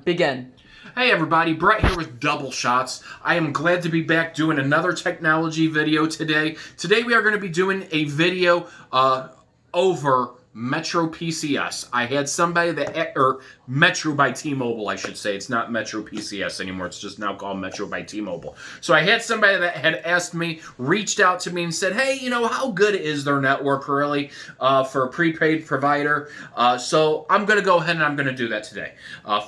Begin. Hey everybody, Brett here with Double Shots. I am glad to be back doing another technology video today. Today we are going to be doing a video over Metro PCS. I had somebody that, or Metro by T-Mobile I should say. It's not Metro PCS anymore. It's just now called Metro by T-Mobile. So I had somebody that had asked me, reached out to me and said, hey, you know, how good is their network really for a prepaid provider? So I'm going to go ahead and I'm going to do that today.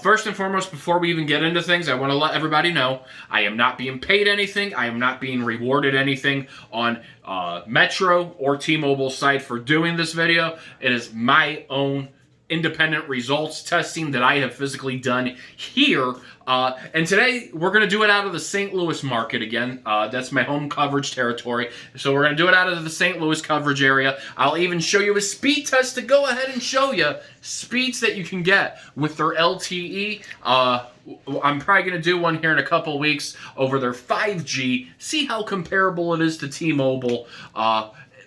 First and foremost, before we even get into things, I want to let everybody know I am not being paid anything. I am not being rewarded anything on Metro or T-Mobile side for doing this video. It is my own independent results testing that I have physically done here. And today we're going to do it out of the St. Louis market again. That's my home coverage territory. So we're going to do it out of the St. Louis coverage area. I'll even show you a speed test to go ahead and show you speeds that you can get with their LTE. I'm probably going to do one here in a couple weeks over their 5G. See how comparable it is to T-Mobile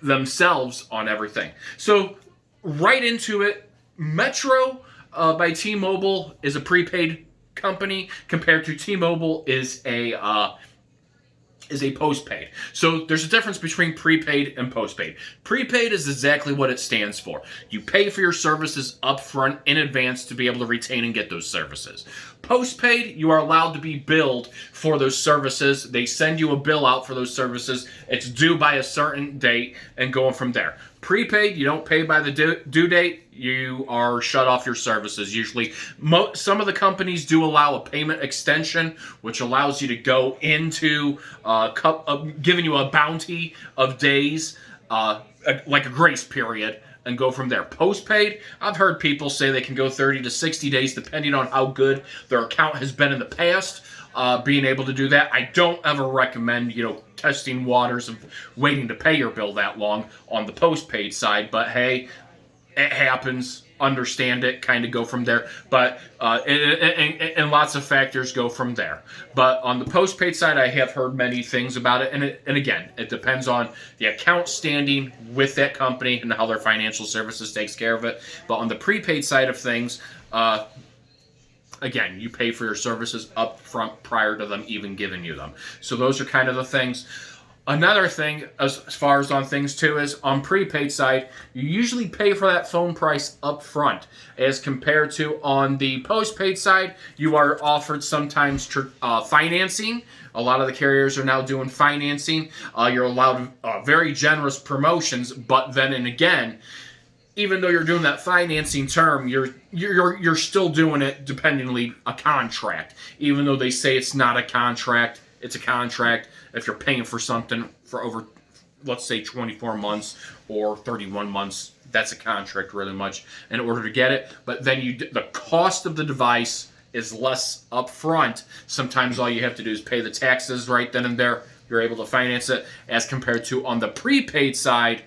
themselves on everything. So right into it. Metro by T-Mobile is a prepaid company compared to T-Mobile is a postpaid. So there's a difference between prepaid and postpaid. Prepaid is exactly what it stands for. You pay for your services upfront in advance to be able to retain and get those services. Postpaid, you are allowed to be billed for those services. They send you a bill out for those services. It's due by a certain date and going from there. Prepaid, you don't pay by the due date. You are shut off your services. Usually, some of the companies do allow a payment extension, which allows you to go into giving you a bounty of days, like a grace period, and go from there. Postpaid, I've heard people say they can go 30 to 60 days depending on how good their account has been in the past. Being able to do that. I don't ever recommend, testing waters of waiting to pay your bill that long on the postpaid side, but hey, it happens. Understand it, kind of go from there. But and lots of factors go from there. But on the postpaid side, I have heard many things about it. And again, it depends on the account standing with that company and how their financial services takes care of it. But on the prepaid side of things, again, you pay for your services up front prior to them even giving you them. So those are kind of the things. Another thing, as far as on things too, is on prepaid side, you usually pay for that phone price up front, as compared to on the postpaid side, you are offered sometimes financing. A lot of the carriers are now doing financing. You're allowed very generous promotions, but then and again, even though you're doing that financing term, you're still doing it dependingly a contract. Even though they say it's not a contract, it's a contract. If you're paying for something for over, let's say 24 months or 31 months, that's a contract really much in order to get it. But then the cost of the device is less upfront. Sometimes all you have to do is pay the taxes right then and there. You're able to finance it, as compared to on the prepaid side,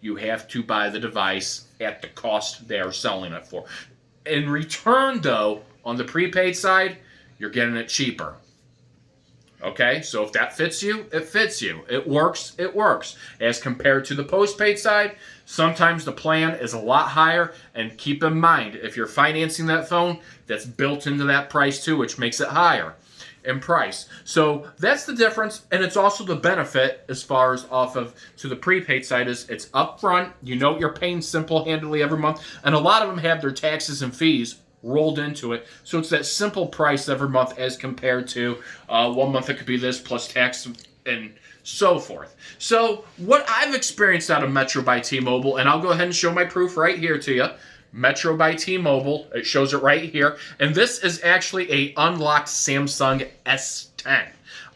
you have to buy the device at the cost they are selling it for. In return, though, on the prepaid side, you're getting it cheaper. Okay, so if that fits you, it fits you. It works, it works. As compared to the postpaid side, sometimes the plan is a lot higher, and keep in mind, if you're financing that phone, that's built into that price too, which makes it higher in price. So that's the difference, and it's also the benefit as far as off of to the prepaid side is it's upfront. You know what you're paying simple-handedly every month, and a lot of them have their taxes and fees rolled into it. So it's that simple price every month, as compared to 1 month it could be this plus tax and so forth. So what I've experienced out of Metro by T-Mobile, and I'll go ahead and show my proof right here to you. Metro by T-Mobile, it shows it right here. And this is actually a unlocked Samsung S10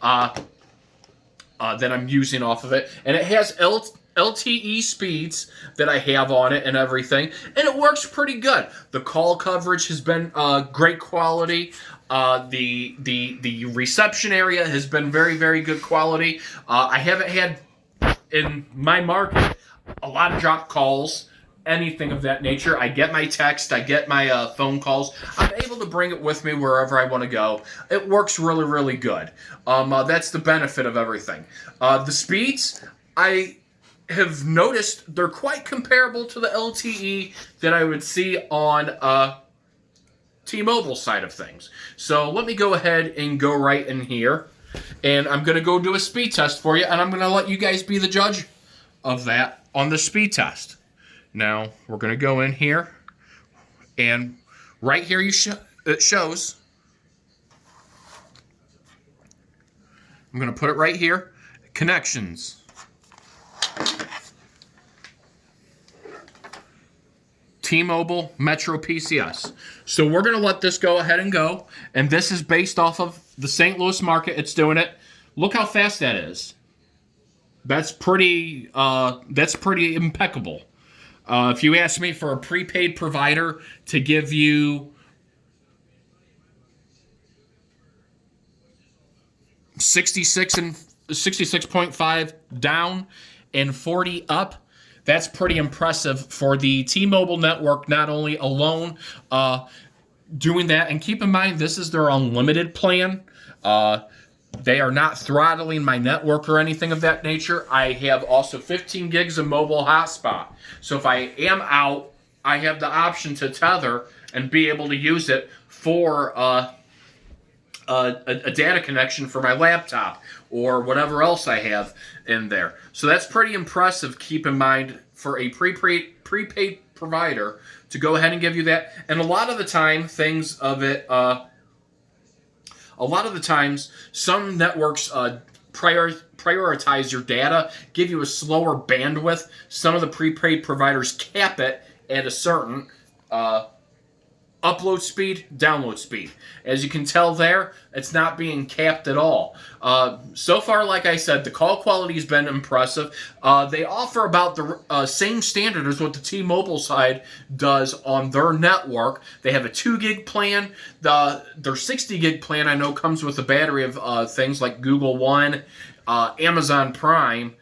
that I'm using off of it. And it has LTE speeds that I have on it and everything, and it works pretty good. The call coverage has been great quality. The reception area has been very, very good quality. I haven't had in my market a lot of dropped calls, anything of that nature. I get my text, I get my phone calls. I'm able to bring it with me wherever I want to go. It works really, really good. That's the benefit of everything. The speeds, I have noticed they're quite comparable to the LTE that I would see on T-Mobile side of things. So let me go ahead and go right in here, and I'm going to go do a speed test for you, and I'm going to let you guys be the judge of that on the speed test. Now, we're going to go in here, and right here it shows. I'm going to put it right here. Connections. T-Mobile Metro PCS. So we're going to let this go ahead and go. And this is based off of the St. Louis market. It's doing it. Look how fast that is. That's pretty impeccable. If you ask me for a prepaid provider to give you 66.5 down and 40 up, that's pretty impressive for the T-Mobile network, not only alone doing that. And keep in mind, this is their unlimited plan. They are not throttling my network or anything of that nature. I have also 15 gigs of mobile hotspot. So if I am out, I have the option to tether and be able to use it for a data connection for my laptop or whatever else I have in there. So that's pretty impressive, keep in mind, for a prepaid provider to go ahead and give you that. And a lot of the time, some networks prioritize your data, give you a slower bandwidth. Some of the prepaid providers cap it at a certain upload speed, download speed. As you can tell there, it's not being capped at all. So far, like I said, the call quality has been impressive. They offer about the same standard as what the T-Mobile side does on their network. They have a 2 gig plan. Their 60 gig plan, I know, comes with a battery of things like Google One, Amazon Prime,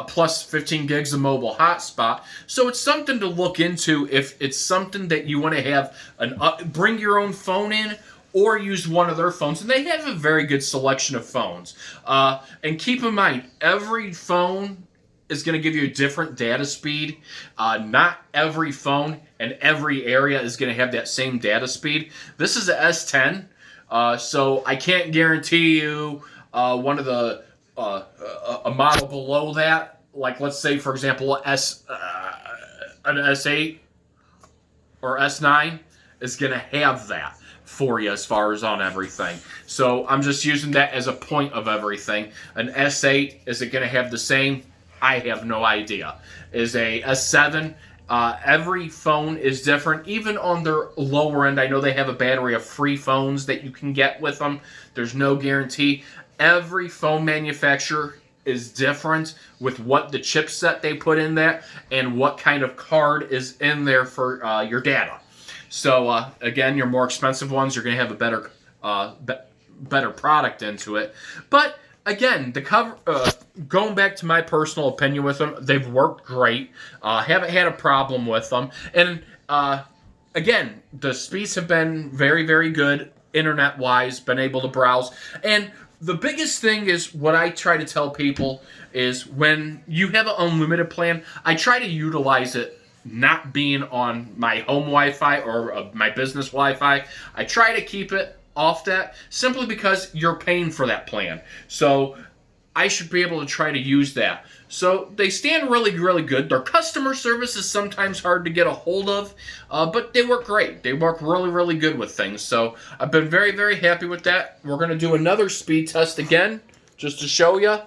plus 15 gigs of mobile hotspot. So it's something to look into if it's something that you want to have bring your own phone in or use one of their phones. And they have a very good selection of phones. And keep in mind, every phone is going to give you a different data speed. Not every phone and every area is going to have that same data speed. This is a S10, so I can't guarantee you one of the a model below that, like let's say for example an S8 or S9 is going to have that for you as far as on everything. So I'm just using that as a point of everything. An S8, is it going to have the same? I have no idea. Is a S7? Every phone is different. Even on their lower end, I know they have a battery of free phones that you can get with them. There's no guarantee. Every phone manufacturer is different with what the chipset they put in there and what kind of card is in there for your data. So again, your more expensive ones, you're going to have a better product into it. But again, going back to my personal opinion with them, they've worked great. Haven't had a problem with them. And again, the speeds have been very, very good internet-wise, been able to browse. And the biggest thing is what I try to tell people is when you have an unlimited plan, I try to utilize it not being on my home Wi-Fi or my business Wi-Fi. I try to keep it off that simply because you're paying for that plan. So I should be able to try to use that. So they stand really, really good. Their customer service is sometimes hard to get a hold of, but they work great. They work really, really good with things. So I've been very, very happy with that. We're going to do another speed test again, just to show you.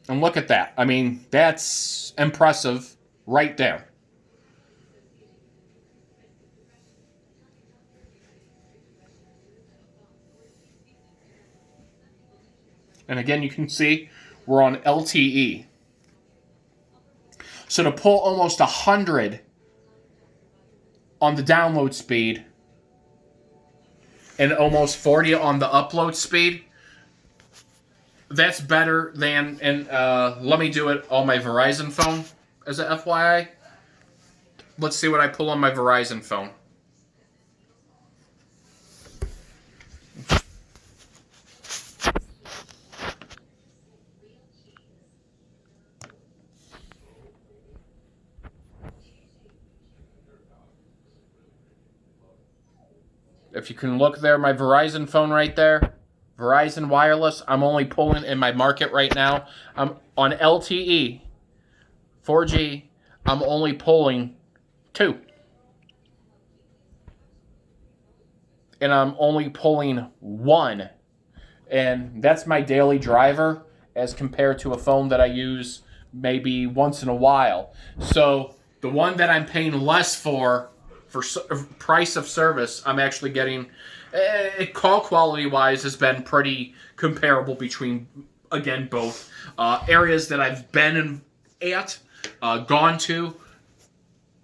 And look at that. I mean, that's impressive right there. And again, you can see we're on LTE. So to pull almost 100 on the download speed and almost 40 on the upload speed, that's better than, and let me do it on my Verizon phone as a FYI. Let's see what I pull on my Verizon phone. If you can look there, my Verizon phone right there, Verizon Wireless, I'm only pulling in my market right now. I'm on LTE, 4G, I'm only pulling 2. And I'm only pulling 1. And that's my daily driver as compared to a phone that I use maybe once in a while. So the one that I'm paying less for price of service, I'm actually getting, call quality wise has been pretty comparable between, again, both areas that I've been at, gone to.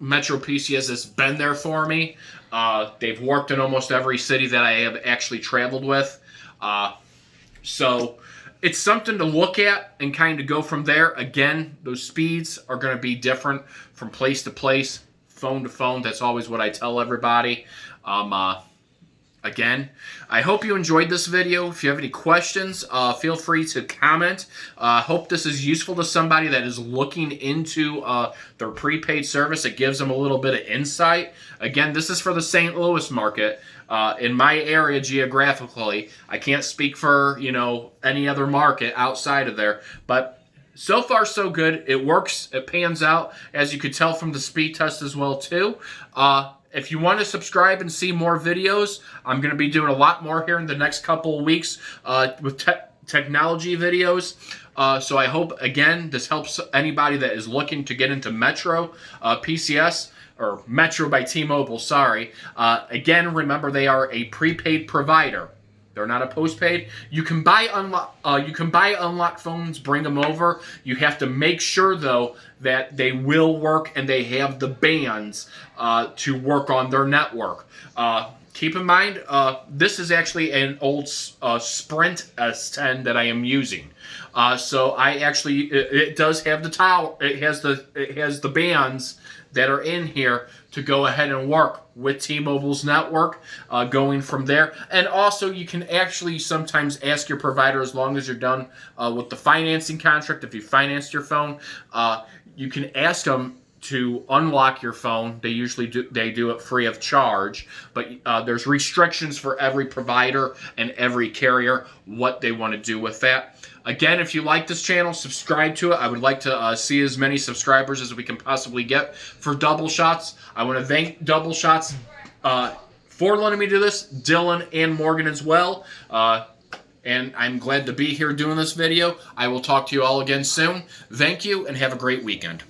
Metro PCS has been there for me. They've worked in almost every city that I have actually traveled with. So it's something to look at and kind of go from there. Again, those speeds are going to be different from place to place, phone to phone. That's always what I tell everybody. Again, I hope you enjoyed this video. If you have any questions, feel free to comment. Hope this is useful to somebody that is looking into their prepaid service. It gives them a little bit of insight. Again, this is for the St. Louis market. In my area geographically, I can't speak for, any other market outside of there, but so far so good. It works. It pans out, as you could tell from the speed test as well too. If you want to subscribe and see more videos, I'm going to be doing a lot more here in the next couple of weeks with technology videos. So I hope, again, this helps anybody that is looking to get into Metro PCS, or Metro by T-Mobile, sorry. Again, remember, they are a prepaid provider. They're not a postpaid. You can buy unlocked phones, bring them over. You have to make sure, though, that they will work and they have the bands to work on their network. Keep in mind, this is actually an old Sprint S10 that I am using. So I actually, it does have the tower. It has the bands that are in here to go ahead and work with T-Mobile's network, going from there. And also, you can actually sometimes ask your provider, as long as you're done with the financing contract, if you financed your phone, you can ask them to unlock your phone. They usually do it free of charge, but there's restrictions for every provider and every carrier what they want to do with that. Again, if you like this channel, subscribe to it. I would like to see as many subscribers as we can possibly get for Double Shots. I want to thank Double Shots for letting me do this, Dylan and Morgan as well. And I'm glad to be here doing this video. I will talk to you all again soon. Thank you, and have a great weekend.